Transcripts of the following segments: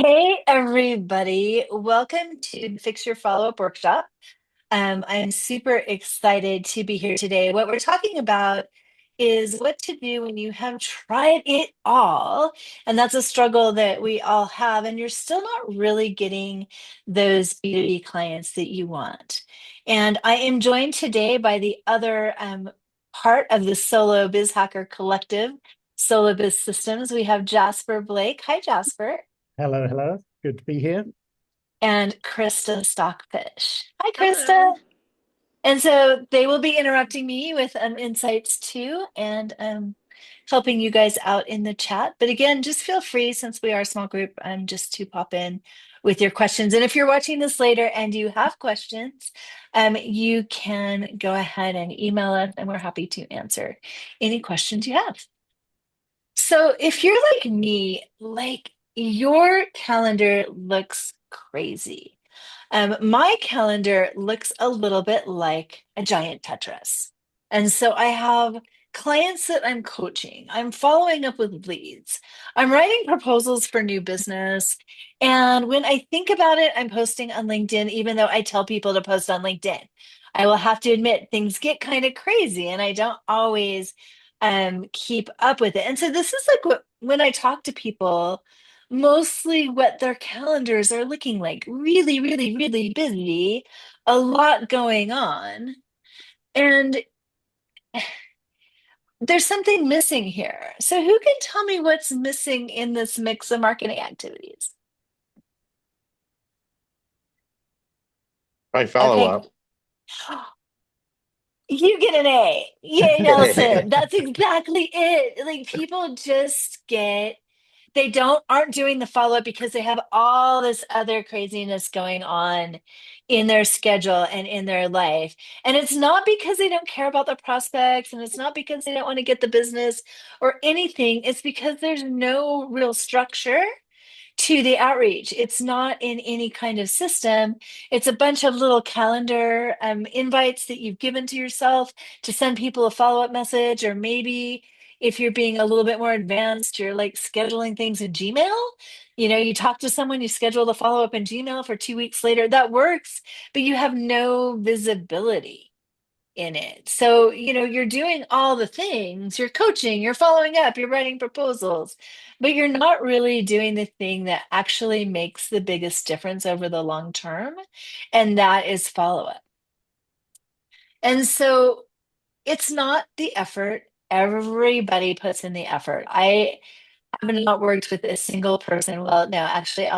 Hey, everybody. Welcome to the Fix Your Follow-Up Workshop. I'm super excited to be here today. What we're talking about is what to do when you have tried it all. And that's a struggle that we all have, and you're still not really getting those B2B clients that you want. And I am joined today by the other part of the Solo Biz Hacker Collective, Solo Biz Systems. We have Jasper Blake. Hi, Jasper. Hello, hello. Good to be here. And Krista Stockfish. Hi, Hello. Krista. And so they will be interrupting me with insights too, and helping you guys out in the chat. But again, just feel free, since we are a small group, just to pop in with your questions. And if you're watching this later and you have questions, you can go ahead and email us, and we're happy to answer any questions you have. So if you're like me, like your calendar looks crazy. My calendar looks a little bit like a giant Tetris. And so I have clients that I'm coaching, I'm following up with leads, I'm writing proposals for new business. And when I think about it, I'm posting on LinkedIn, even though I tell people to post on LinkedIn. I will have to admit things get kind of crazy and I don't always keep up with it. And so this is like what when I talk to people, mostly what their calendars are looking like, really, really, really busy, a lot going on. And there's something missing here. So who can tell me what's missing in this mix of marketing activities? Right, follow Okay. up. You get an A. Yay, Nelson. That's exactly it. Like people just get they don't aren't doing the follow-up because they have all this other craziness going on in their schedule and in their life. And it's not because they don't care about the prospects, and it's not because they don't want to get the business or anything. It's because there's no real structure to the outreach. It's not in any kind of system. It's a bunch of little calendar invites that you've given to yourself to send people a follow-up message, or maybe if you're being a little bit more advanced, you're like scheduling things in Gmail. You know, you talk to someone, you schedule the follow-up in Gmail for 2 weeks later. That works, but you have no visibility in it. So, you're doing all the things, you're coaching, you're following up, you're writing proposals, but you're not really doing the thing that actually makes the biggest difference over the long term, and that is follow up. And so it's not the effort. Everybody puts in the effort. I have not worked with a single person. Well, no, actually,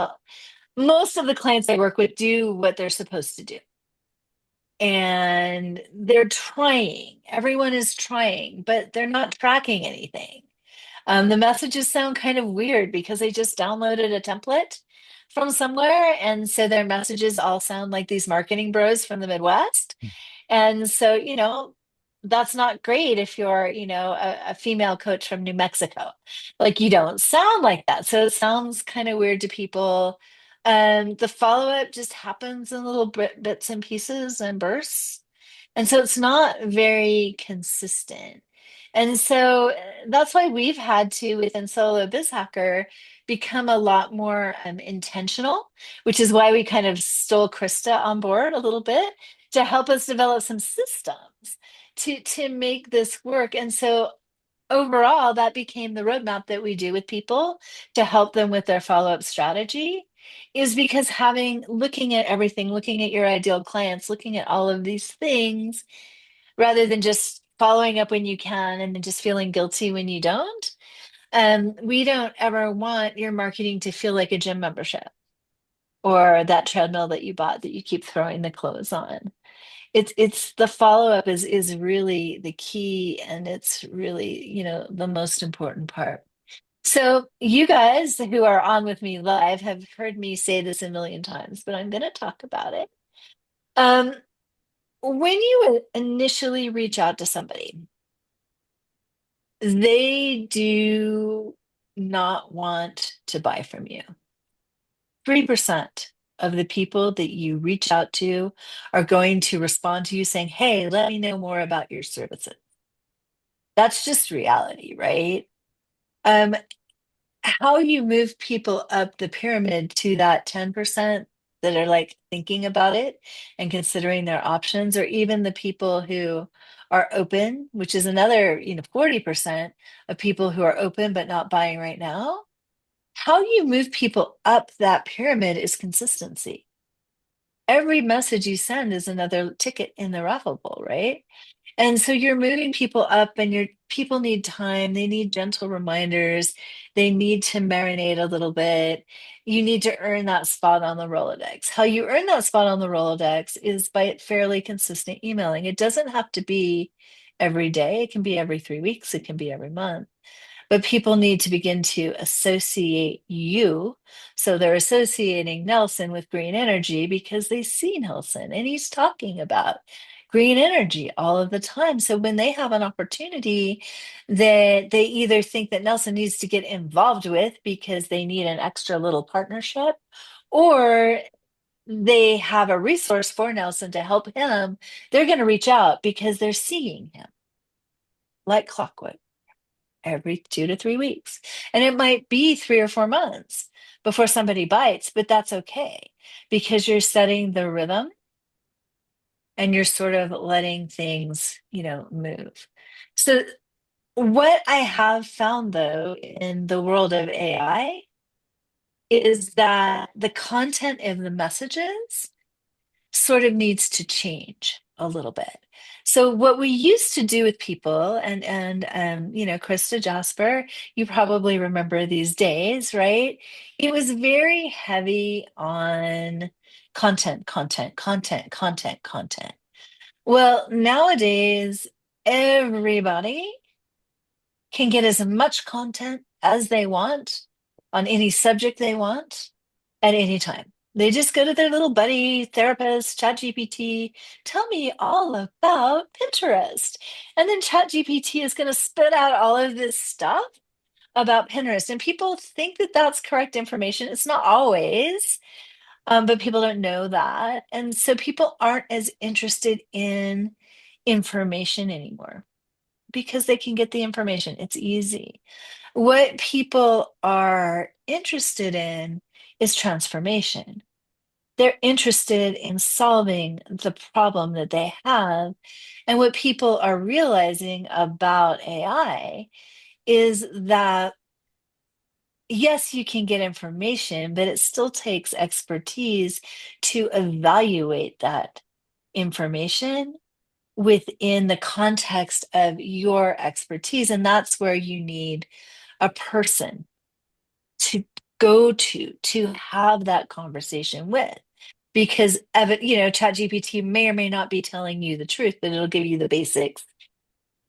most of the clients I work with do what they're supposed to do, and they're trying. Everyone is trying, but they're not tracking anything. The messages sound kind of weird because they just downloaded a template from somewhere. And so their messages all sound like these marketing bros from the Midwest. And so, that's not great if you're, a female coach from New Mexico. Like you don't sound like that. So it sounds kind of weird to people. The follow-up just happens in little bits and pieces and bursts. And so it's not very consistent. And so that's why we've had to, within Solo Biz Hacker, become a lot more intentional, which is why we kind of stole Krista on board a little bit to help us develop some systems to make this work. And so overall, that became the roadmap that we do with people to help them with their follow-up strategy, is because looking at everything, looking at your ideal clients, looking at all of these things, rather than just following up when you can and then just feeling guilty when you don't. We don't ever want your marketing to feel like a gym membership or that treadmill that you bought that you keep throwing the clothes on. It's the follow-up is really the key, and it's really, the most important part. So you guys who are on with me live have heard me say this a million times, but I'm going to talk about it. Um, when you initially reach out to somebody, they do not want to buy from you. 3% of the people that you reach out to are going to respond to you saying, "Hey, let me know more about your services." That's just reality, right? Um, how you move people up the pyramid to that 10% that are like thinking about it and considering their options, or even the people who are open, which is another, 40% of people who are open but not buying right now. How you move people up that pyramid is consistency. Every message you send is another ticket in the raffle bowl, right? And so you're moving people up, and your people need time. They need gentle reminders. They need to marinate a little bit. You need to earn that spot on the Rolodex. How you earn that spot on the Rolodex is by fairly consistent emailing. It doesn't have to be every day. It can be every 3 weeks. It can be every month. But people need to begin to associate you. So they're associating Nelson with green energy because they see Nelson and he's talking about green energy all of the time. So when they have an opportunity that they either think that Nelson needs to get involved with because they need an extra little partnership, or they have a resource for Nelson to help him, they're going to reach out because they're seeing him like clockwork every 2 to 3 weeks. And it might be 3 or 4 months before somebody bites, but that's okay because you're setting the rhythm and you're sort of letting things, move. So, what I have found though in the world of AI is that the content of the messages sort of needs to change a little bit. So what we used to do with people, and Krista Jasper, you probably remember these days, right? It was very heavy on content, content, content, content, content. Well, nowadays everybody can get as much content as they want on any subject they want at any time. They just go to their little buddy therapist, ChatGPT, tell me all about Pinterest. And then ChatGPT is going to spit out all of this stuff about Pinterest. And people think that that's correct information. It's not always, but people don't know that. And so people aren't as interested in information anymore because they can get the information. It's easy. What people are interested in is transformation. They're interested in solving the problem that they have. And what people are realizing about AI is that, yes, you can get information, but it still takes expertise to evaluate that information within the context of your expertise. And that's where you need a person to go to have that conversation with. Because ChatGPT may or may not be telling you the truth, but it'll give you the basic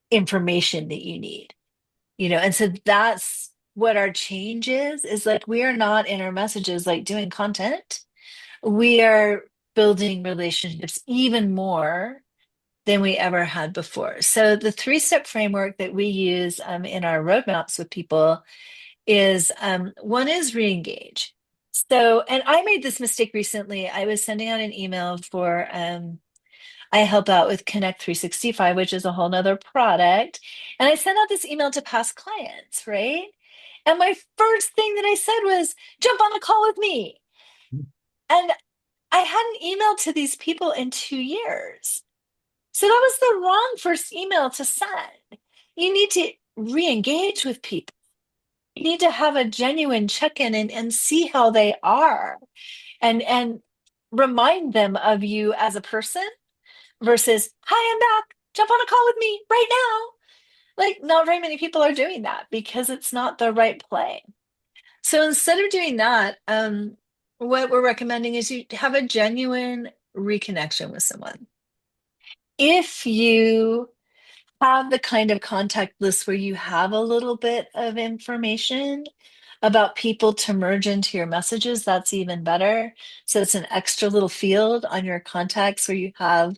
information that you need. And so that's what our change is like we are not in our messages like doing content. We are building relationships even more than we ever had before. So the 3-step framework that we use in our roadmaps with people is one is re-engage. So, and I made this mistake recently. I was sending out an email for I help out with Connect 365, which is a whole nother product. And I sent out this email to past clients, right? And my first thing that I said was, jump on a call with me. And I hadn't emailed to these people in 2 years. So that was the wrong first email to send. You need to re-engage with people. You need to have a genuine check-in and see how they are and remind them of you as a person versus, hi, I'm back. Jump on a call with me right now. Like, not very many people are doing that because it's not the right play. So instead of doing that, what we're recommending is you have a genuine reconnection with someone. If you have the kind of contact list where you have a little bit of information about people to merge into your messages, that's even better. So it's an extra little field on your contacts where you have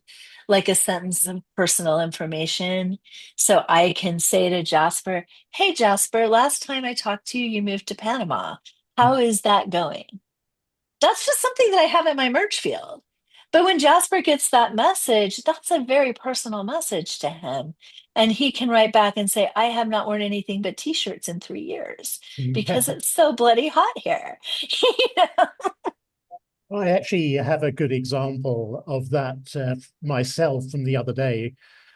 like a sentence of personal information. So I can say to Jasper, hey, Jasper, last time I talked to you, you moved to Panama. How is that going? That's just something that I have in my merge field. But when Jasper gets that message, that's a very personal message to him. And he can write back and say, I have not worn anything but t-shirts in 3 years because Yeah. it's so bloody hot here. You know? I actually have a good example of that myself from the other day.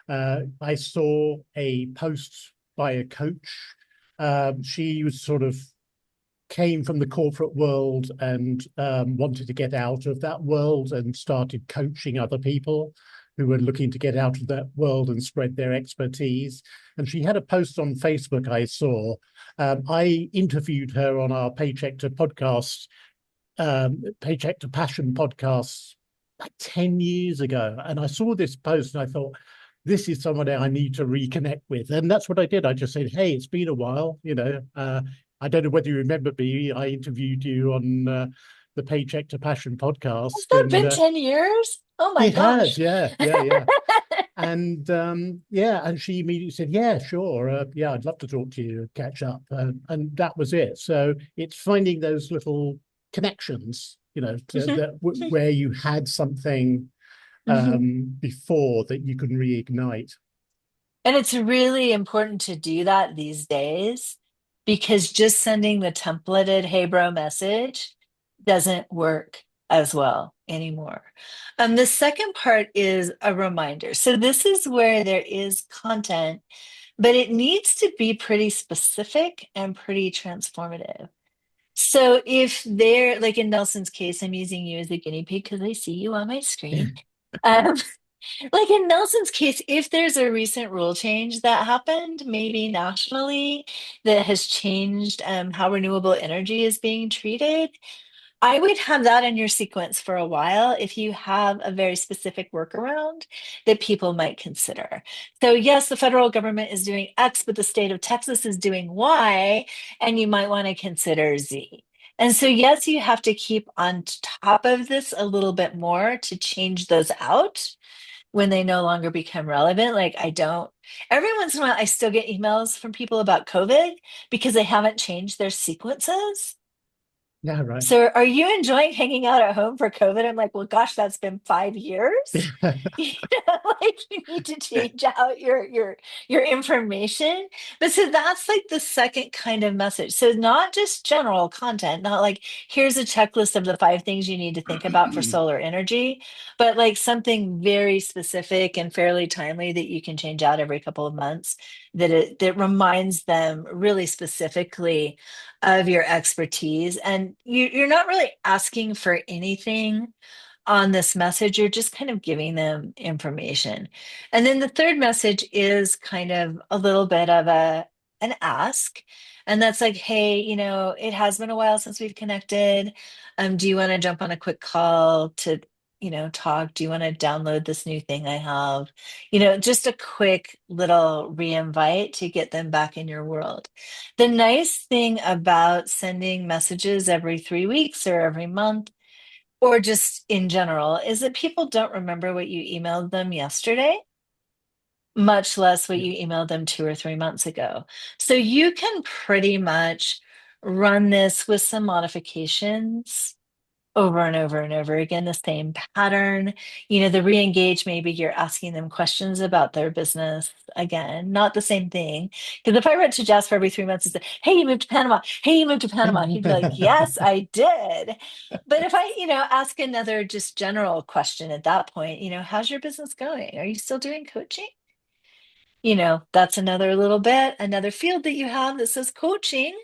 I saw a post by a coach. She was sort of came from the corporate world and wanted to get out of that world and started coaching other people who were looking to get out of that world and spread their expertise. And she had a post on Facebook I saw. I interviewed her on our Paycheck to Passion podcast like 10 years ago. And I saw this post and I thought, this is someone I need to reconnect with. And that's what I did. I just said, hey, it's been a while. I don't know whether you remember me. I interviewed you on the Paycheck to Passion Has podcast. that And been 10 years? Oh my it has, gosh. yeah, yeah, yeah. And yeah, and she immediately said, "Yeah, sure, yeah, I'd love to talk to you, catch up," and that was it. So it's finding those little connections, Mhm, where you had something mhm. before that you can reignite. And it's really important to do that these days because just sending the templated hey bro message doesn't work as well anymore. The second part is a reminder. So this is where there is content, but it needs to be pretty specific and pretty transformative. So if they're like in Nelson's case, I'm using you as a guinea pig because I see you on my screen. Um, like in Nelson's case, if there's a recent rule change that happened, maybe nationally, that has changed how renewable energy is being treated, I would have that in your sequence for a while if you have a very specific workaround that people might consider. So, yes, the federal government is doing X, but the state of Texas is doing Y, and you might want to consider Z. And so, yes, you have to keep on top of this a little bit more to change those out when they no longer become relevant. Like, I don't, every once in a while, I still get emails from people about COVID because they haven't changed their sequences. Yeah, right. So are you enjoying hanging out at home for COVID? I'm like, well, gosh, that's been 5 years. You know, like you need to change out your information. But so that's like the second kind of message. So not just general content, not like here's a checklist of the 5 things you need to think about for solar energy, but like something very specific and fairly timely that you can change out every couple of months that reminds them really specifically of your expertise. And you're not really asking for anything on this message. You're just kind of giving them information. And then the third message is kind of a little bit of an ask. And that's like, hey, it has been a while since we've connected. Do you want to jump on a quick call to, talk? Do you want to download this new thing I have? Just a quick little re-invite to get them back in your world. The nice thing about sending messages every 3 weeks or every month, or just in general, is that people don't remember what you emailed them yesterday, much less what Yeah. you emailed them 2 or 3 months ago. So you can pretty much run this with some modifications over and over and over again, the same pattern. The re-engage, maybe you're asking them questions about their business again, not the same thing. Because if I went to Jasper every 3 months and said, hey, you moved to Panama, hey, you moved to Panama, he'd be like, yes, I did. But if I, ask another just general question at that point, how's your business going? Are you still doing coaching? That's another little bit, another field that you have that says coaching.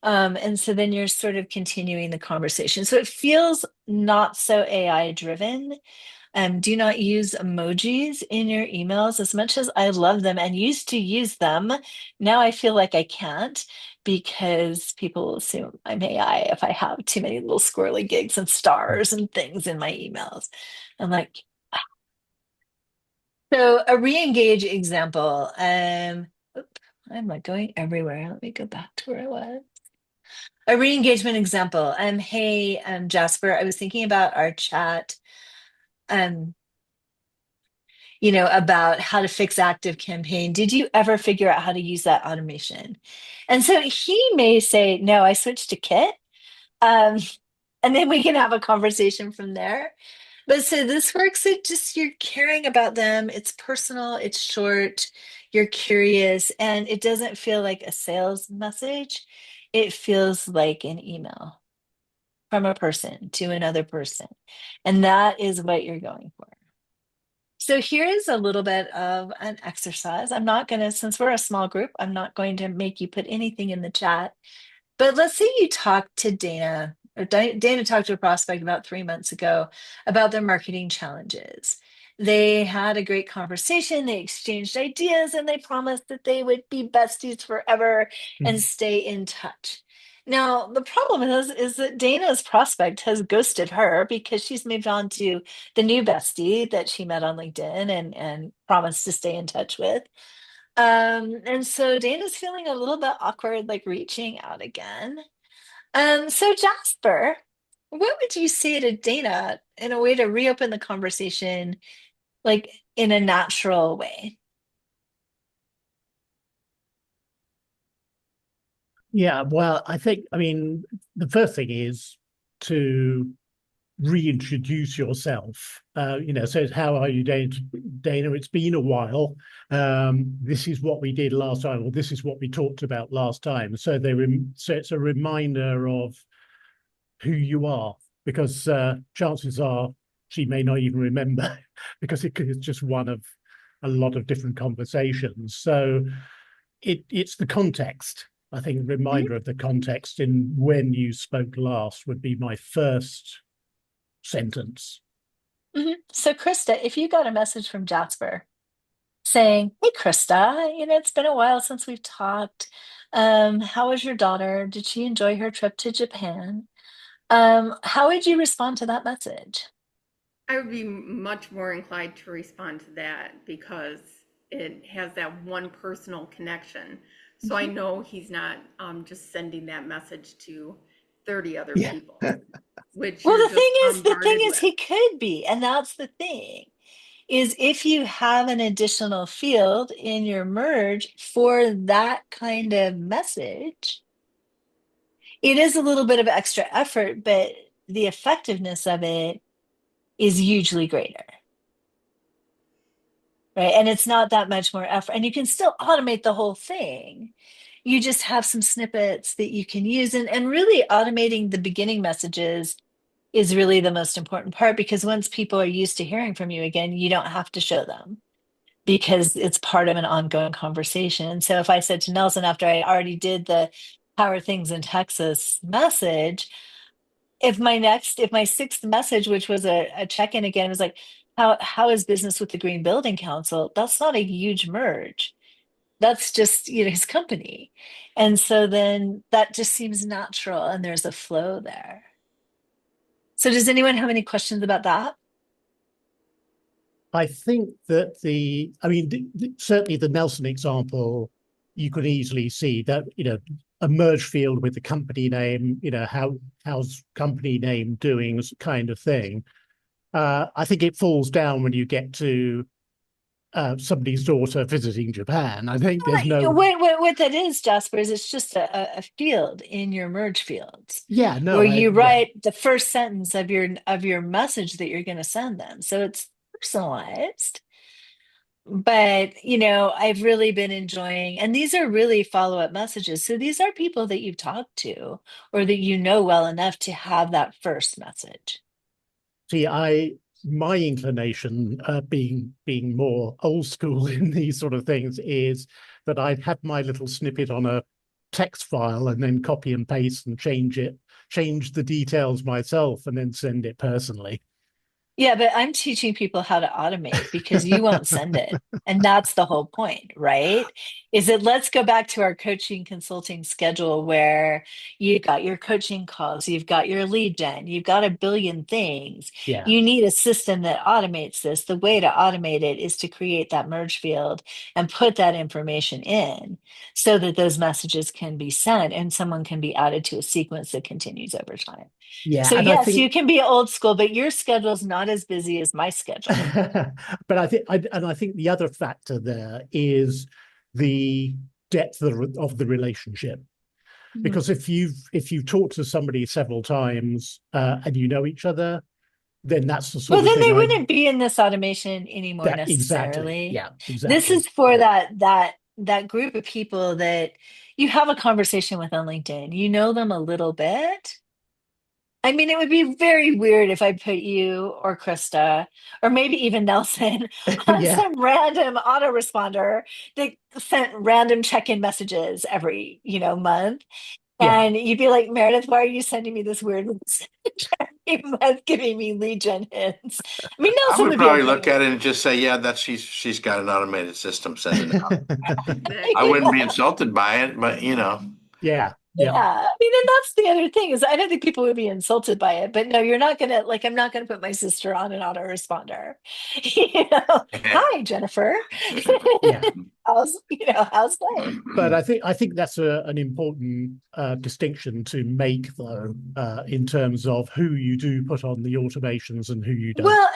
And so then you're sort of continuing the conversation. So it feels not so AI driven. Do not use emojis in your emails as much as I love them and used to use them. Now I feel like I can't because people will assume I'm AI if I have too many little squirrely gigs and stars and things in my emails. I'm like, so a re-engage example. I'm like going everywhere. Let me go back to where I was. A re-engagement example. Hey, Jasper, I was thinking about our chat, um, about how to fix active campaign. Did you ever figure out how to use that automation? And so he may say, no, I switched to Kit. Um, and then we can have a conversation from there. But so this works, it just you're caring about them. It's personal, it's short, you're curious, and it doesn't feel like a sales message. It feels like an email from a person to another person. And that is what you're going for. So here is a little bit of an exercise. I'm not going to, since we're a small group, I'm not going to make you put anything in the chat. But let's say you talked to Dana, or Dana talked to a prospect about 3 months ago about their marketing challenges. They had a great conversation, they exchanged ideas, and they promised that they would be besties forever and stay in touch. Now, the problem is that Dana's prospect has ghosted her because she's moved on to the new bestie that she met on LinkedIn and promised to stay in touch with. And so Dana's feeling a little bit awkward, like reaching out again. So Jasper, what would you say to Dana in a way to reopen the conversation, like in a natural way? Yeah, well, I mean, the first thing is to reintroduce yourself. So how are you, Dana? It's been a while. This is what we did last time, or this is what we talked about last time. So it's a reminder of who you are, because chances are she may not even remember because it's just one of a lot of different conversations. So it's the context. I think a Mhm, reminder of the context in when you spoke last would be my first sentence. mhm. So Krista, if you got a message from Jasper saying, "Hey Krista, it's been a while since we've talked. How was your daughter? Did she enjoy her trip to Japan?" How would you respond to that message? I would be much more inclined to respond to that because it has that one personal connection. So I Mhm. know he's not just sending that message to 30 other Yeah. people, which Well, you're just the thing bombarded is, with. he could be, and that's the thing, is if you have an additional field in your merge for that kind of message, it is a little bit of extra effort, but the effectiveness of it is hugely greater, right? And it's not that much more effort, and you can still automate the whole thing. You just have some snippets that you can use, and really automating the beginning messages is really the most important part because once people are used to hearing from you again, you don't have to show them because it's part of an ongoing conversation. So if I said to Nelson after I already did the "How are things in Texas" message, if my sixth message, which was a check-in again, was like, how is business with the Green Building Council? That's not a huge merge. That's just, his company. And so then that just seems natural and there's a flow there. So does anyone have any questions about that? I think that I mean, certainly the Nelson example, you could easily see that, a merge field with the company name, how's company name doing kind of thing. I think it falls down when you get to somebody's daughter visiting Japan. I think there's no, What that is, Jasper, is it's just a field in your merge fields yeah, where no, you yeah. write the first sentence of your message that you're going to send them. So it's personalized. But, I've really been enjoying, and these are really follow-up messages. So these are people that you've talked to or that you know well enough to have that first message. See, my inclination, being more old school in these sort of things, is that I'd have my little snippet on a text file and then copy and paste and change the details myself, and then send it personally. Yeah, but I'm teaching people how to automate because you won't send it. And that's the whole point, right? Is that let's go back to our coaching consulting schedule where you've got your coaching calls, you've got your lead gen, you've got a billion things. Yeah, You need a system that automates this. The way to automate it is to create that merge field and put that information in so that those messages can be sent and someone can be added to a sequence that continues over time. yeah, So and I yes, think, you can be old school, but your schedule's not as busy as my schedule. but I think the other factor there is the depth of the relationship. Mhm. Because if you've talked to somebody several times, and you know each other, then that's the Well, sort of then thing they I wouldn't be in this automation anymore that exactly. necessarily. Yeah, This exactly. is for Yeah. that group of people that you have a conversation with on LinkedIn. You know them a little bit. I mean, it would be very weird if I put you or Krista or maybe even Nelson on Yeah. some random autoresponder that sent random check-in messages every, month. Yeah. And you'd be like, Meredith, why are you sending me this weird message every month giving me Legion hints? I mean, I Nelson would would be probably okay look with at it and just say, yeah, that's she's got an automated system sending it out. I Exactly. wouldn't be it. insulted by it, but Yeah. Yeah, Yeah. I mean, and that's the other thing is I don't think people would be insulted by it, but no, you're not gonna like I'm not gonna put my sister on an autoresponder. You know, hi Jennifer. Yeah. How's life? But I think that's an important distinction to make, though, in terms of who you do put on the automations and who you don't. Well,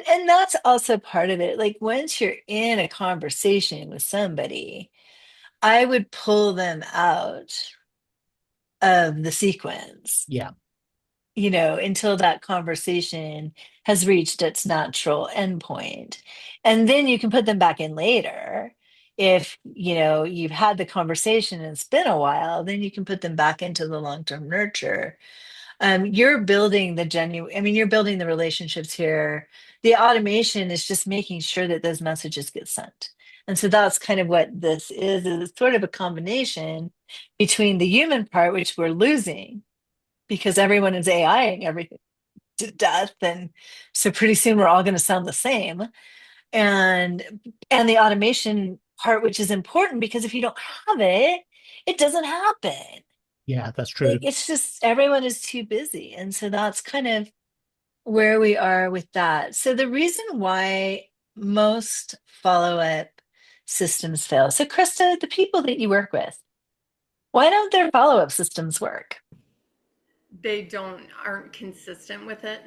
and that's also part of it. Like once you're in a conversation with somebody, I would pull them out of the sequence, Yeah, until that conversation has reached its natural endpoint. And then you can put them back in later. If, you've had the conversation and it's been a while, then you can put them back into the long-term nurture. You're building the genuine, I mean, you're building the relationships here. The automation is just making sure that those messages get sent. And so that's kind of what this is it's sort of a combination between the human part, which we're losing because everyone is AIing everything to death. And so pretty soon we're all going to sound the same. And the automation part, which is important because if you don't have it, it doesn't happen. yeah, that's Like true. it's just everyone is too busy. And so that's kind of where we are with that. So the reason why most follow-up systems fail. So Krista, the people that you work with, why don't their follow-up systems work? They aren't consistent with it,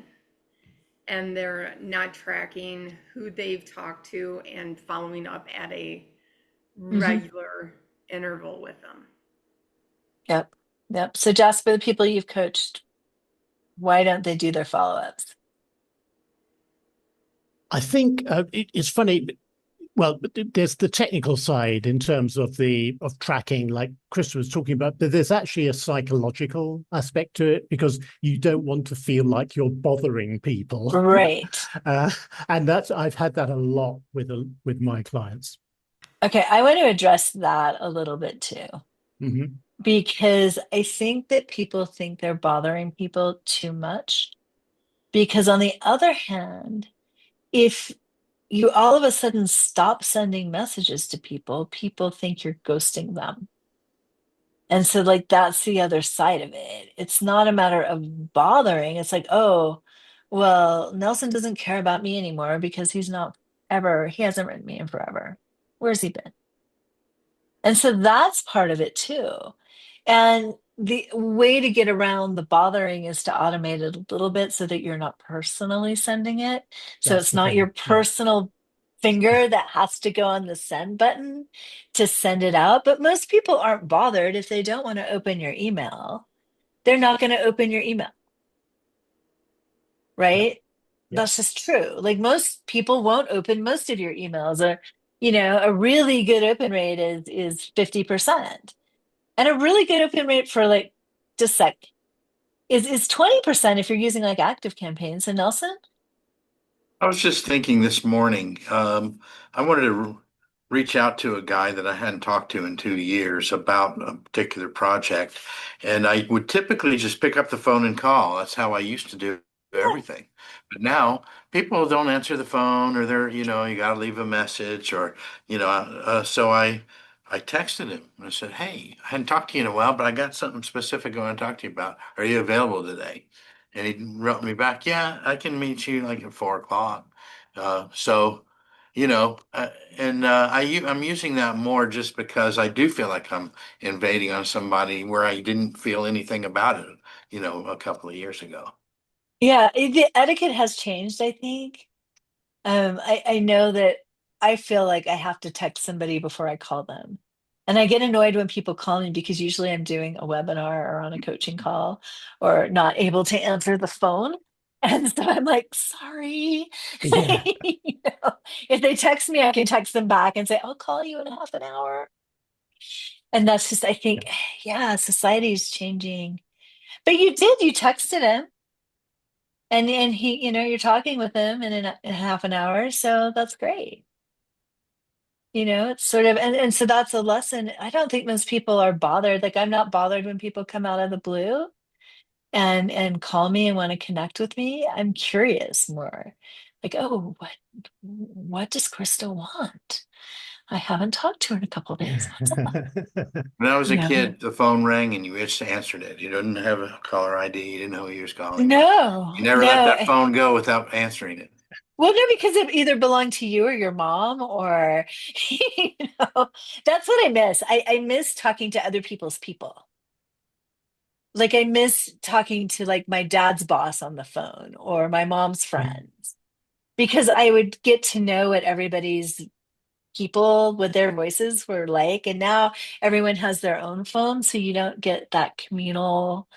and they're not tracking who they've talked to and following up at a Hmm. regular interval with them. Yep. Yep. So Jasper, the people you've coached, why don't they do their follow-ups? I think it's funny. Well, there's the technical side in terms of tracking, like Chris was talking about, but there's actually a psychological aspect to it because you don't want to feel like you're bothering people, Right. uh, and I've had that a lot with my clients. Okay, I want to address that a little bit too, Hmm. because I think that people think they're bothering people too much. Because on the other hand, if you all of a sudden stop sending messages to people, people think you're ghosting them. And so, like, that's the other side of it. It's not a matter of bothering. It's like, oh, well, Nelson doesn't care about me anymore because he hasn't written me in forever. Where's he been? And so that's part of it too. And the way to get around the bothering is to automate it a little bit so that you're not personally sending it. So That's it's the not your thing. Yeah, personal finger that has to go on the send button to send it out. But most people aren't bothered if they don't want to open your email. They're not going to open your email, yeah, right? yeah, That's just true. Like most people won't open most of your emails or, a really good open rate is 50%. And a really good open rate for like just sec is 20% if you're using like active campaigns. And Nelson? I was just thinking this morning, I wanted to reach out to a guy that I hadn't talked to in 2 years about a particular project. And I would typically just pick up the phone and call. That's how I used to do Yeah. everything. But now people don't answer the phone or you got to leave a message so I texted him. I said, hey, I hadn't talked to you in a while, but I got something specific I want to talk to you about. Are you available today? And he wrote me back, yeah, I can meet you like at 4 o'clock. So, you know, and I'm using that more just because I do feel like I'm invading on somebody where I didn't feel anything about it, a couple of years ago. Yeah, the etiquette has changed, I think. I know that I feel like I have to text somebody before I call them. And I get annoyed when people call me because usually I'm doing a webinar or on a coaching call or not able to answer the phone. And so I'm like, sorry. Yeah. You know, if they text me, I can text them back and say, I'll call you in half an hour. And that's just, I think, Yeah. yeah, society is changing. But you texted him and he, you're talking with him in half an hour. So that's great. It's sort of, and so that's a lesson. I don't think most people are bothered. Like I'm not bothered when people come out of the blue and call me and want to connect with me. I'm curious more. Like, oh, what does Krista want? I haven't talked to her in a couple of days. What's up? When I was a No, kid, the phone rang and you just answered it. You didn't have a caller ID. You didn't know who you was calling. You no, never let no. that phone go without answering it. Well, no, because it either belonged to you or your mom, or you know, that's what I miss. I miss talking to other people's people. Like I miss talking to like my dad's boss on the phone or my mom's friends because I would get to know what everybody's people with their voices were like. And now everyone has their own phone, so you don't get that communal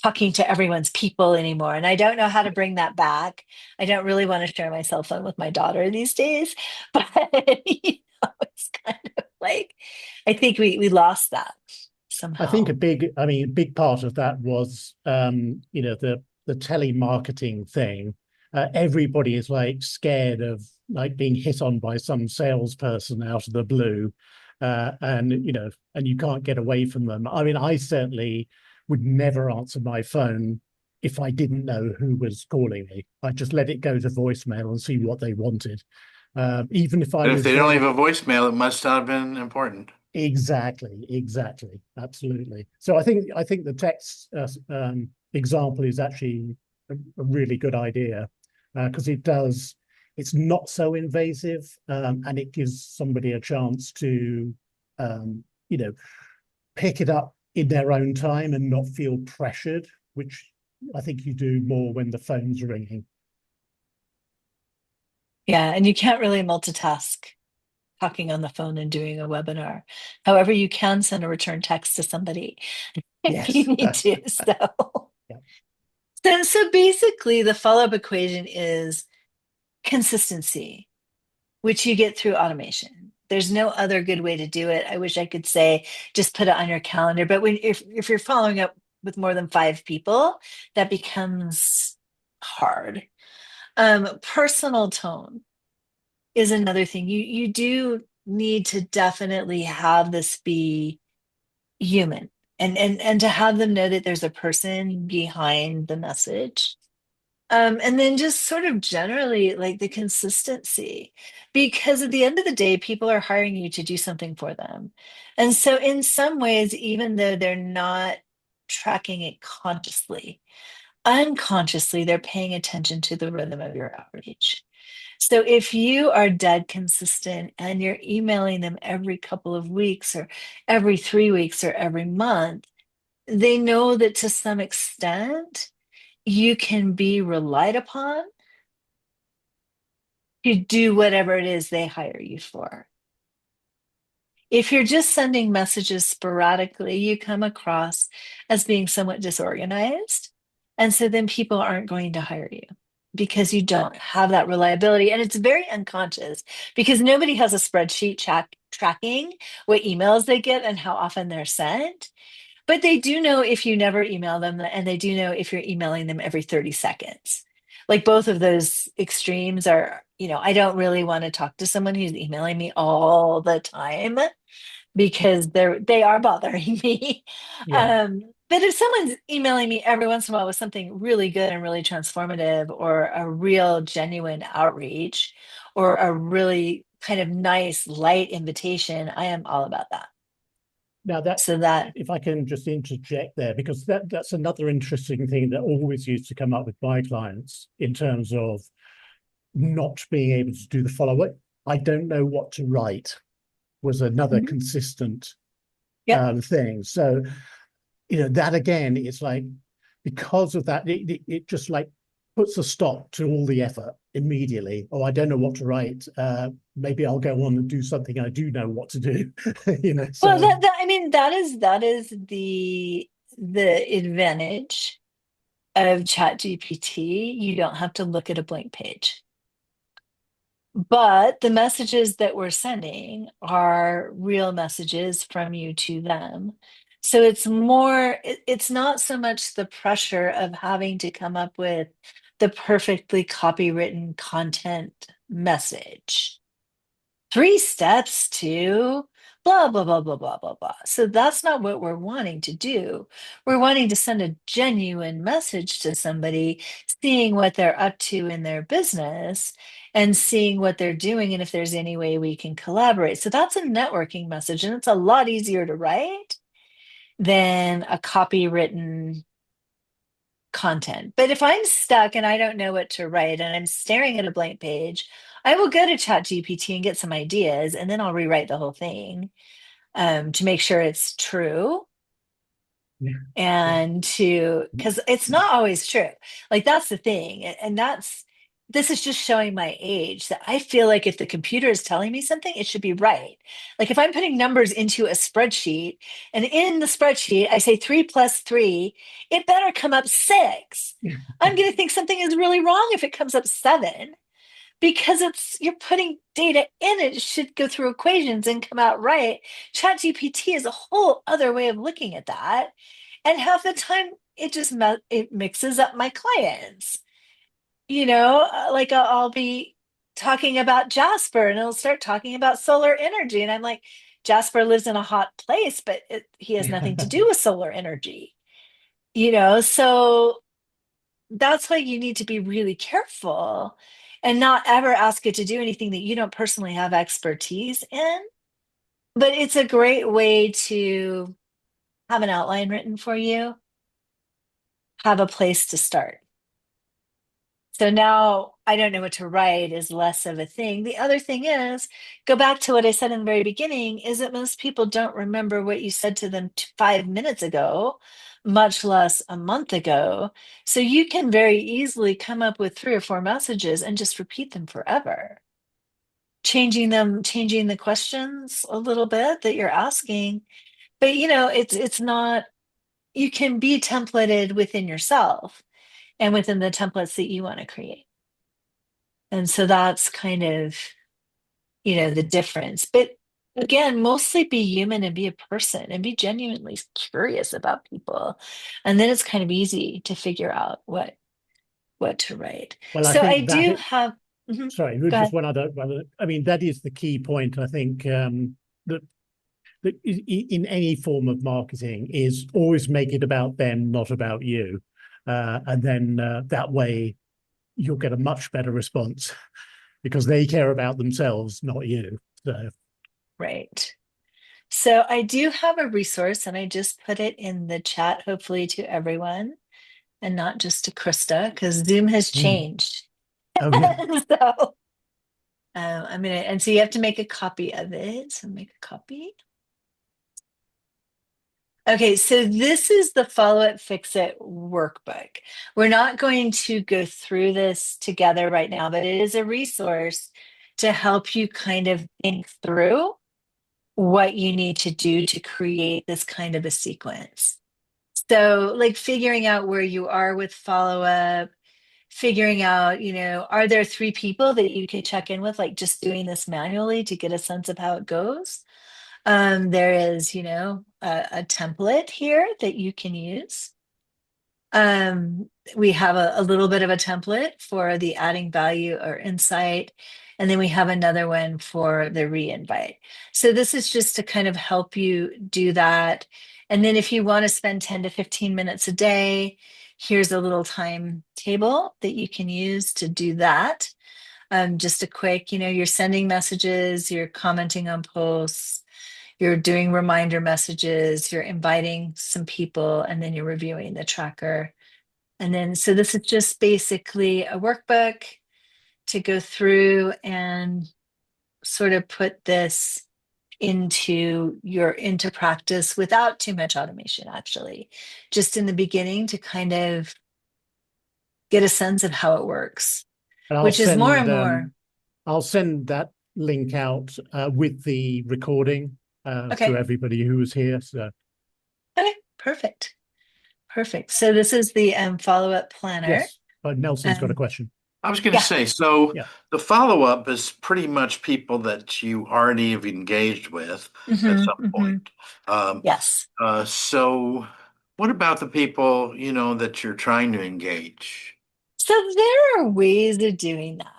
talking to everyone's people anymore. And I don't know how to bring that back. I don't really want to share my cell phone with my daughter these days, but it's kind of like I think we lost that I think somehow. a big part of that was, the telemarketing thing. Everybody is like scared of like being hit on by some salesperson out of the blue, and you can't get away from them. I mean, I certainly would never answer my phone if I didn't know who was calling me. I'd just let it go to voicemail and see what they wanted. Even if I But if was they don't leave very a voicemail, it must not have been important. Exactly, absolutely. So I think the text example is actually a really good idea because it's not so invasive, and it gives somebody a chance to um, you know pick it up in their own time and not feel pressured, which I think you do more when the phone's ringing. Yeah, and you can't really multitask talking on the phone and doing a webinar. However, you can send a return text to somebody if you Yes. need to. So, Yeah. so basically, the follow-up equation is consistency, which you get through automation. There's no other good way to do it. I wish I could say just put it on your calendar, but if you're following up with more than five people, that becomes hard. Personal tone is another thing. You do need to definitely have this be human and to have them know that there's a person behind the message. And then just sort of generally like the consistency, because at the end of the day, people are hiring you to do something for them. And so in some ways, even though they're not tracking it consciously, unconsciously, they're paying attention to the rhythm of your outreach. So if you are dead consistent and you're emailing them every couple of weeks or every 3 weeks or every month, they know that to some extent you can be relied upon to do whatever it is they hire you for. If you're just sending messages sporadically, you come across as being somewhat disorganized. And so then people aren't going to hire you because you don't have that reliability. And it's very unconscious because nobody has a spreadsheet tracking what emails they get and how often they're sent. But they do know if you never email them, and they do know if you're emailing them every 30 seconds. Like both of those extremes are, I don't really want to talk to someone who's emailing me all the time because they are bothering me. Yeah. But if someone's emailing me every once in a while with something really good and really transformative, or a real genuine outreach, or a really kind of nice light invitation, I am all about that. Now that, So that if I can just interject there, because that's another interesting thing that always used to come up with my clients in terms of not being able to do the follow-up. I don't know what to write was another Mhm. consistent Yep. thing. So, that again, it's like because of that, it just like puts a stop to all the effort immediately. Oh, I don't know what to write. Maybe I'll go on and do something I do know what to do. Well, So I mean, that is the advantage of ChatGPT, you don't have to look at a blank page. But the messages that we're sending are real messages from you to them. So it's more, it's not so much the pressure of having to come up with the perfectly copywritten content message. 3 steps to blah, blah, blah, blah, blah, blah, blah. So that's not what we're wanting to do. We're wanting to send a genuine message to somebody, seeing what they're up to in their business and seeing what they're doing and if there's any way we can collaborate. So that's a networking message, and it's a lot easier to write than a copywritten content. But if I'm stuck and I don't know what to write and I'm staring at a blank page, I will go to ChatGPT and get some ideas, and then I'll rewrite the whole thing to make sure it's true Yeah. and to, because it's not always true. Like that's the thing. And that's, this is just showing my age that I feel like if the computer is telling me something, it should be right. Like if I'm putting numbers into a spreadsheet and in the spreadsheet, I say 3 + 3, it better come up 6. Yeah. I'm going to think something is really wrong if it comes up 7 because it's you're putting data in it. It should go through equations and come out right. ChatGPT is a whole other way of looking at that. And half the time it just it mixes up my clients. Like I'll be talking about Jasper and it'll start talking about solar energy. And I'm like, Jasper lives in a hot place, but he has nothing to do with solar energy. So that's why you need to be really careful and not ever ask it to do anything that you don't personally have expertise in. But it's a great way to have an outline written for you, have a place to start. So now I don't know what to write is less of a thing. The other thing is, go back to what I said in the very beginning, is that most people don't remember what you said to them 5 minutes ago, much less a month ago. So you can very easily come up with 3 or 4 messages and just repeat them forever. Changing them, changing the questions a little bit that you're asking. But it's not, you can be templated within yourself and within the templates that you want to create. And so that's kind of, the difference. But again, mostly be human and be a person and be genuinely curious about people. And then it's kind of easy to figure out what to write. Well, I So I think that do have, mhm, sorry, go just ahead. one other. I mean, that is the key point. I think that in any form of marketing is always make it about them, not about you, and then that way you'll get a much better response because they care about themselves, not you. So, Right. So I do have a resource and I just put it in the chat, hopefully to everyone and not just to Krista, because Zoom has changed. oh yeah, So and so you have to make a copy of it. So make a copy. Okay, so this is the Follow It, Fix It workbook. We're not going to go through this together right now, but it is a resource to help you kind of think through what you need to do to create this kind of a sequence. So, like figuring out where you are with follow up, figuring out, are there 3 people that you could check in with, like just doing this manually to get a sense of how it goes? There is, a template here that you can use. We have a little bit of a template for the adding value or insight, and then we have another one for the re-invite. So this is just to kind of help you do that. And then if you want to spend 10 to 15 minutes a day, here's a little timetable that you can use to do that. Just a quick, you're sending messages, you're commenting on posts, you're doing reminder messages, you're inviting some people, and then you're reviewing the tracker. And then, so this is just basically a workbook to go through and sort of put this into practice without too much automation, actually, just in the beginning to kind of get a sense of how it works, and which is more and more. I'll send that link out with the recording to Okay. everybody who was here. So Okay. Perfect. Perfect. So this is the follow-up planner. Yes, but Nelson's got a Um, question. I was going to yeah. say, so Yeah. the follow-up is pretty much people that you already have engaged with at Hmm. some hmm point. Um, Yes. so what about the people, that you're trying to engage? So there are ways of doing that.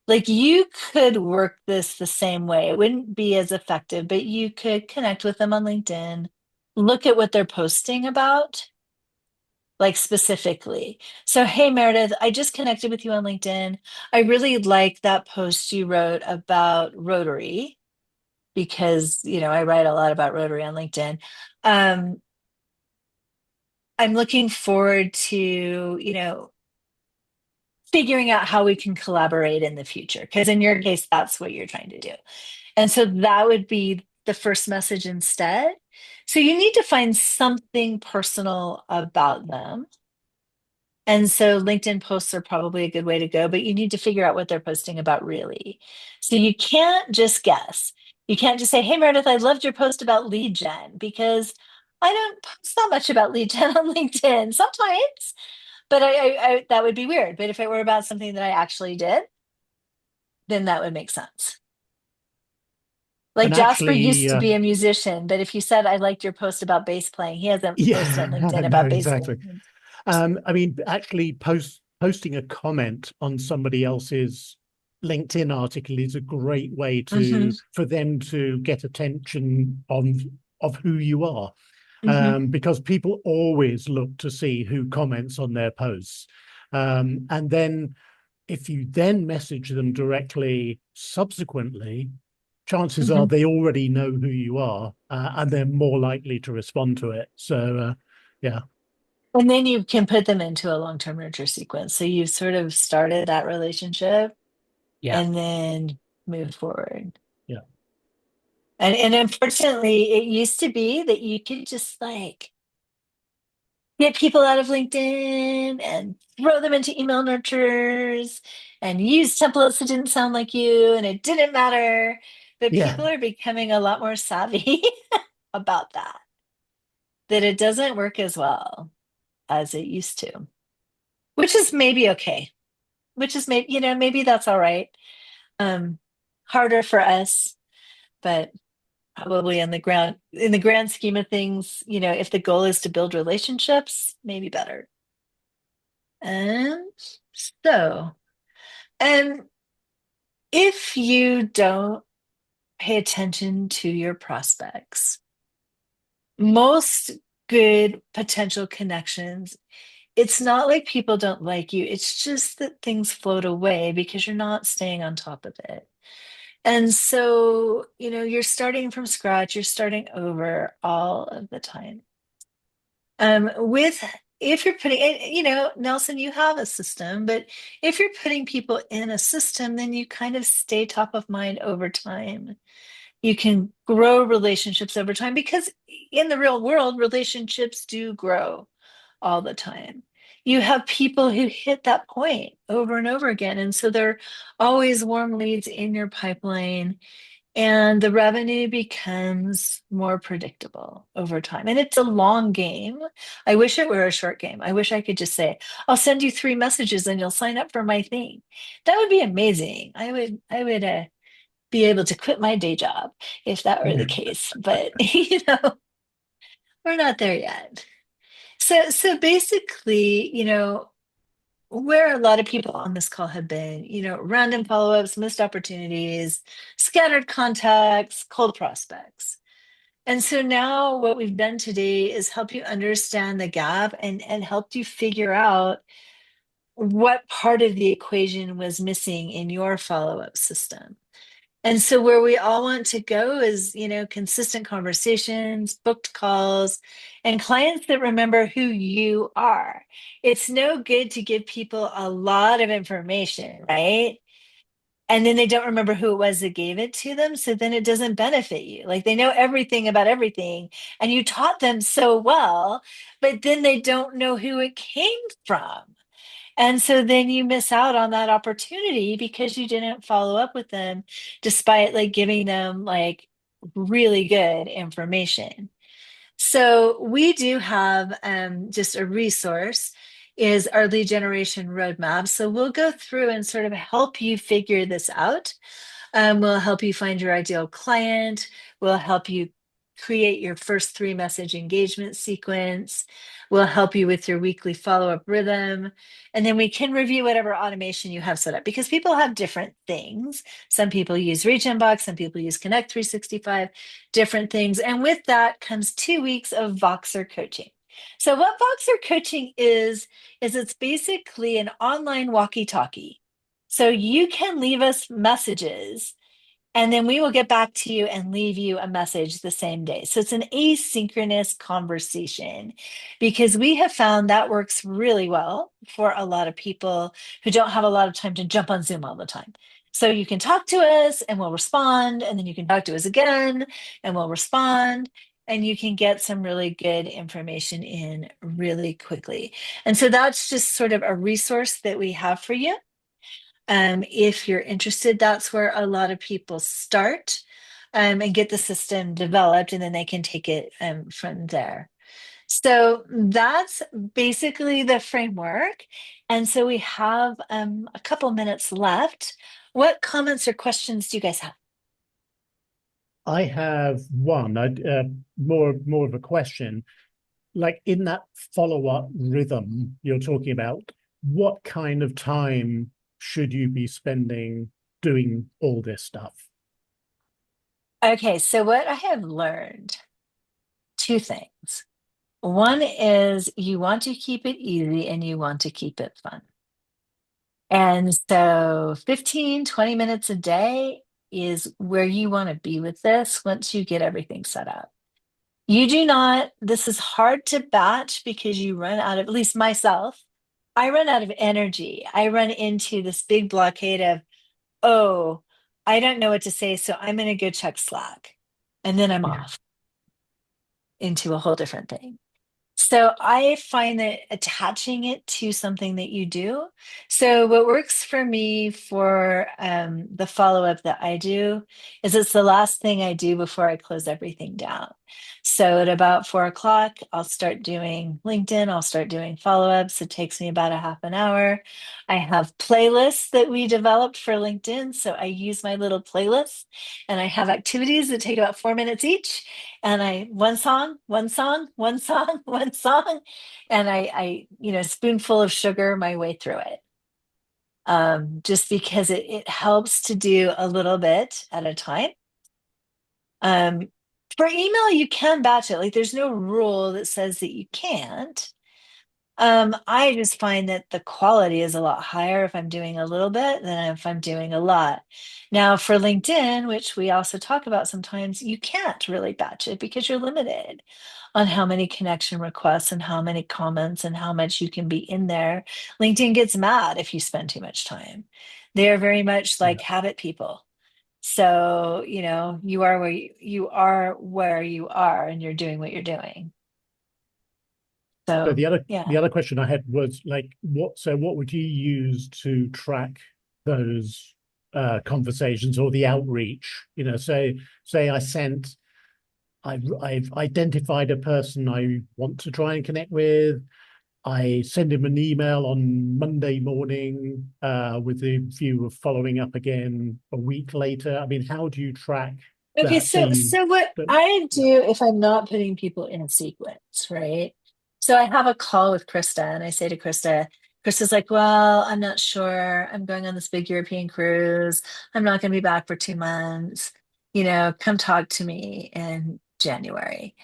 Like you could work this the same way. It wouldn't be as effective, but you could connect with them on LinkedIn, look at what they're posting about, like specifically. So, hey, Meredith, I just connected with you on LinkedIn. I really like that post you wrote about Rotary because, I write a lot about Rotary on LinkedIn. Um, I'm looking forward to, figuring out how we can collaborate in the future. Because in your case, that's what you're trying to do. And so that would be the first message instead. So you need to find something personal about them. And so LinkedIn posts are probably a good way to go, but you need to figure out what they're posting about really. So you can't just guess. You can't just say, hey, Meredith, I loved your post about lead gen because I don't post that much about lead gen on LinkedIn sometimes, but that would be weird. But if it were about something that I actually did, then that would make sense. Like And Jasper actually, used to be a musician, but if you said I liked your post about bass playing, he hasn't posted on yeah, LinkedIn no, about bass exactly. playing. I mean, actually, posting a comment on somebody else's LinkedIn article is a great way Hmm. for them to get attention of who you are, Hmm. because people always look to see who comments on their posts, and then if you then message them directly subsequently, chances are Hmm. they already know who you are, and they're more likely to respond to it. So, yeah. And then you can put them into a long-term nurture sequence. So you've sort of started that relationship Yeah. and then move forward. Yeah. And unfortunately, it used to be that you could just like get people out of LinkedIn and throw them into email nurtures and use templates that didn't sound like you and it didn't matter. But Yeah. people are becoming a lot more savvy about that it doesn't work as well as it used to, which is maybe okay, which is maybe, maybe that's all right. Um, Harder for us, but probably in the grand scheme of things, if the goal is to build relationships, maybe better. And so, and if you don't pay attention to your prospects, most good potential connections, it's not like people don't like you. It's just that things float away because you're not staying on top of it. And so, you're starting from scratch, you're starting over all of the time. With if you're putting, Nelson, you have a system, but if you're putting people in a system, then you kind of stay top of mind over time. You can grow relationships over time because in the real world, relationships do grow all the time. You have people who hit that point over and over again. And so they're always warm leads in your pipeline and the revenue becomes more predictable over time. And it's a long game. I wish it were a short game. I wish I could just say, I'll send you 3 messages and you'll sign up for my thing. That would be amazing. I would be able to quit my day job if that were the case. But we're not there yet. So basically, where a lot of people on this call have been, random follow-ups, missed opportunities, scattered contacts, cold prospects. And so now what we've done today is help you understand the gap and helped you figure out what part of the equation was missing in your follow-up system. And so where we all want to go is, consistent conversations, booked calls, and clients that remember who you are. It's no good to give people a lot of information, right? And then they don't remember who it was that gave it to them. So then it doesn't benefit you. Like they know everything about everything and you taught them so well, but then they don't know who it came from. And so then you miss out on that opportunity because you didn't follow up with them despite like giving them like really good information. So we do have just a resource is our lead generation roadmap. So we'll go through and sort of help you figure this out. We'll help you find your ideal client. We'll help you create your first 3 message engagement sequence. We'll help you with your weekly follow-up rhythm. And then we can review whatever automation you have set up because people have different things. Some people use Reach Inbox, some people use Connect 365, different things. And with that comes 2 weeks of Voxer coaching. So what Voxer coaching is it's basically an online walkie-talkie. So you can leave us messages and then we will get back to you and leave you a message the same day. So it's an asynchronous conversation because we have found that works really well for a lot of people who don't have a lot of time to jump on Zoom all the time. So you can talk to us and we'll respond, and then you can talk to us again and we'll respond. And you can get some really good information in really quickly. And so that's just sort of a resource that we have for you. If you're interested, that's where a lot of people start and get the system developed, and then they can take it from there. So that's basically the framework. And so we have a couple minutes left. What comments or questions do you guys have? I have one, more of a question. Like in that follow-up rhythm you're talking about, what kind of time should you be spending doing all this stuff? Okay, so what I have learned, 2 things. One is you want to keep it easy and you want to keep it fun. And so 15, 20 minutes a day is where you want to be with this once you get everything set up. You do not, this is hard to batch because you run out of, at least myself, I run out of energy. I run into this big blockade of, oh, I don't know what to say, so I'm going to go check Slack. And then I'm Yeah. off into a whole different thing. So I find that attaching it to something that you do. So what works for me for the follow-up that I do is it's the last thing I do before I close everything down. So at about 4 o'clock, I'll start doing LinkedIn. I'll start doing follow-ups. It takes me about a half an hour. I have playlists that we developed for LinkedIn. So I use my little playlists and I have activities that take about 4 minutes each, and I one song, one song, one song, one song, and I spoonful of sugar my way through it. Just because it helps to do a little bit at a time. Um, for email, you can batch it. Like there's no rule that says that you can't. I just find that the quality is a lot higher if I'm doing a little bit than if I'm doing a lot. Now, for LinkedIn, which we also talk about sometimes, you can't really batch it because you're limited on how many connection requests and how many comments and how much you can be in there. LinkedIn gets mad if you spend too much time. They're very much like Yeah. habit people. So, you are where you are and you're doing what you're doing. So So, the yeah. other question I had was like, what would you use to track those conversations or the outreach? Say I've identified a person I want to try and connect with. I send him an email on Monday morning with the view of following up again a week later. I mean, how do you track Okay, that? So you, so what but I do if I'm not putting people in a sequence, right? So I have a call with Krista and I say to Krista's like, well, I'm not sure. I'm going on this big European cruise. I'm not going to be back for 2 months. Come talk to me in January.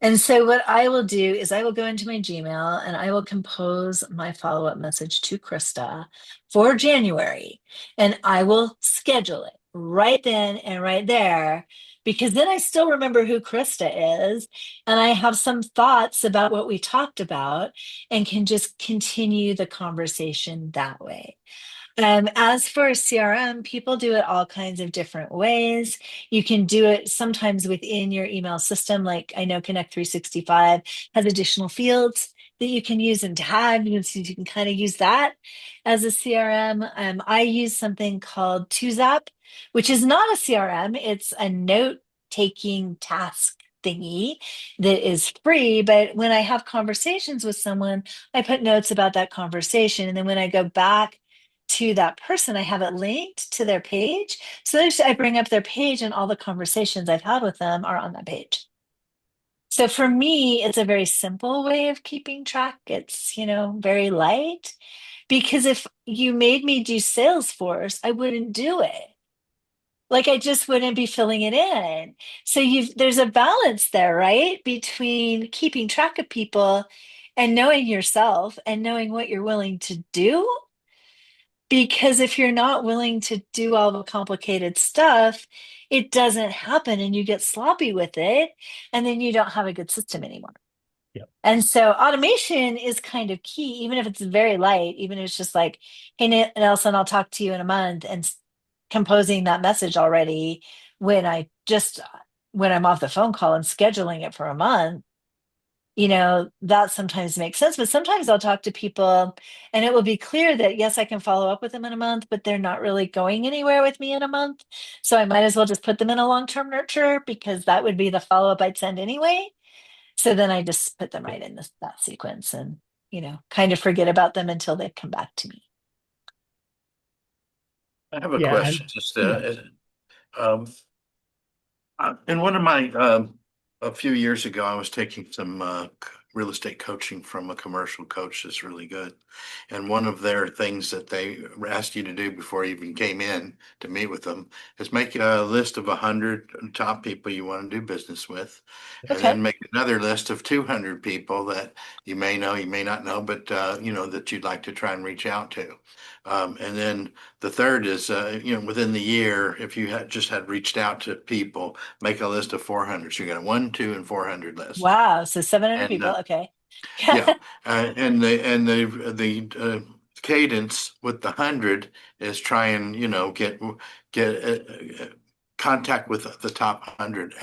And so what I will do is I will go into my Gmail and I will compose my follow-up message to Krista for January. And I will schedule it right then and right there because then I still remember who Krista is and I have some thoughts about what we talked about and can just continue the conversation that way. As for CRM, people do it all kinds of different ways. You can do it sometimes within your email system. Like I know Connect 365 has additional fields that you can use and tag. So you can kind of use that as a CRM. I use something called 2 which is not a CRM. It's a note taking task thingy that is free. But when I have conversations with someone, I put notes about that conversation. And then when I go back to that person, I have it linked to their page. So I bring up their page and all the conversations I've had with them are on that page. So for me, it's a very simple way of keeping track. It's, very light because if you made me do Salesforce, I wouldn't do it. Like I just wouldn't be filling it in. So there's a balance there, right? Between keeping track of people and knowing yourself and knowing what you're willing to do. Because if you're not willing to do all the complicated stuff, it doesn't happen and you get sloppy with it. And then you don't have a good system anymore. Yeah. And so automation is kind of key, even if it's very light, even if it's just like, hey, Nelson, I'll talk to you in a month, and composing that message already when when I'm off the phone call and scheduling it for a month, that sometimes makes sense. But sometimes I'll talk to people and it will be clear that, yes, I can follow up with them in a month, but they're not really going anywhere with me in a month. So I might as well just put them in a long-term nurture because that would be the follow-up I'd send anyway. So then I just put them Yeah. right in that sequence and, kind of forget about them until they come back to me. I have a Yeah. And question. Just yeah. um, in one of my a few years ago, I was taking some real estate coaching from a commercial coach that's really good. And one of their things that they asked you to do before you even came in to meet with them is make a list of 100 top people you want to do business with, and Okay. then make another list of 200 people that you may know, you may not know, but that you'd like to try and reach out to. And then the third is, within the year, if you had just had reached out to people, make a list of 400. So you got a 1, 2, and 400 list. Wow. So 700 And people. Okay. yeah, and the cadence with the 100 is try and get contact with the top 100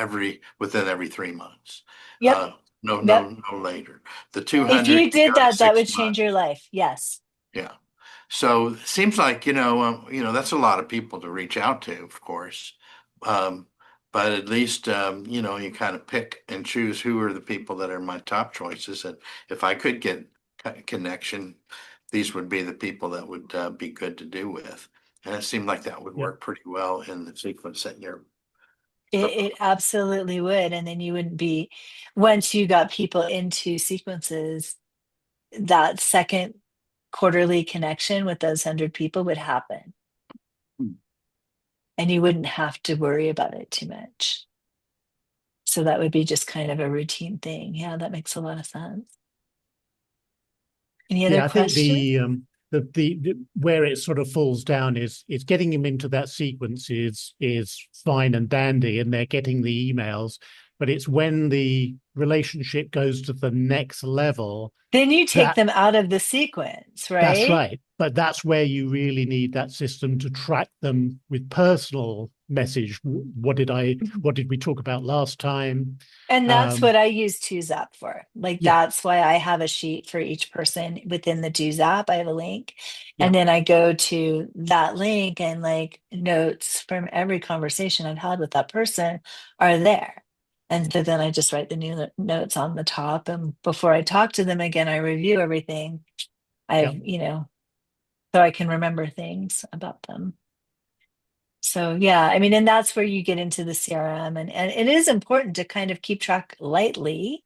within every 3 months. Yep. No, Yep. no, no later. The If 200 you you did go to that, that would 6 months. change your life. Yes. Yeah. So it seems like, that's a lot of people to reach out to, of course. Um, but at least, you kind of pick and choose who are the people that are my top choices. And if I could get connection, these would be the people that would be good to do with. And it seemed like that would Yeah. work pretty well in the sequence that you're It proposing. absolutely would. And then you wouldn't be, once you got people into sequences, that second quarterly connection with those 100 people would happen. And you wouldn't have to worry about it too much. So that would be just kind of a routine thing. Yeah, that makes a lot of sense. Any other Yeah, I think questions? the where it sort of falls down is getting them into that sequence is fine and dandy, and they're getting the emails, but it's when the relationship goes to the next level Then you take that them out of the sequence, that's right? right. But that's where you really need that system to track them with personal message. What did we talk about last time? And that's Um, what I use Two's app for. Like yeah, that's why I have a sheet for each person within the Two's app. I have a link. yeah, And then I go to that link and like notes from every conversation I've had with that person are there. And so then I just write the new notes on the top. And before I talk to them again, I review everything. yeah. So I can remember things about them. So yeah, I mean, and that's where you get into the CRM, and it is important to kind of keep track lightly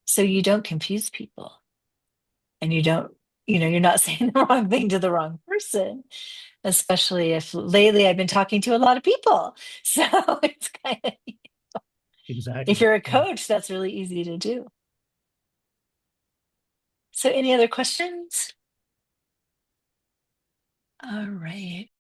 so you don't confuse people and you don't, you're not saying the wrong thing to the wrong person, especially if lately I've been talking to a lot of people. So it's kind of, if Exactly. you're a Yeah. coach, that's really easy to do. So any other questions? All right.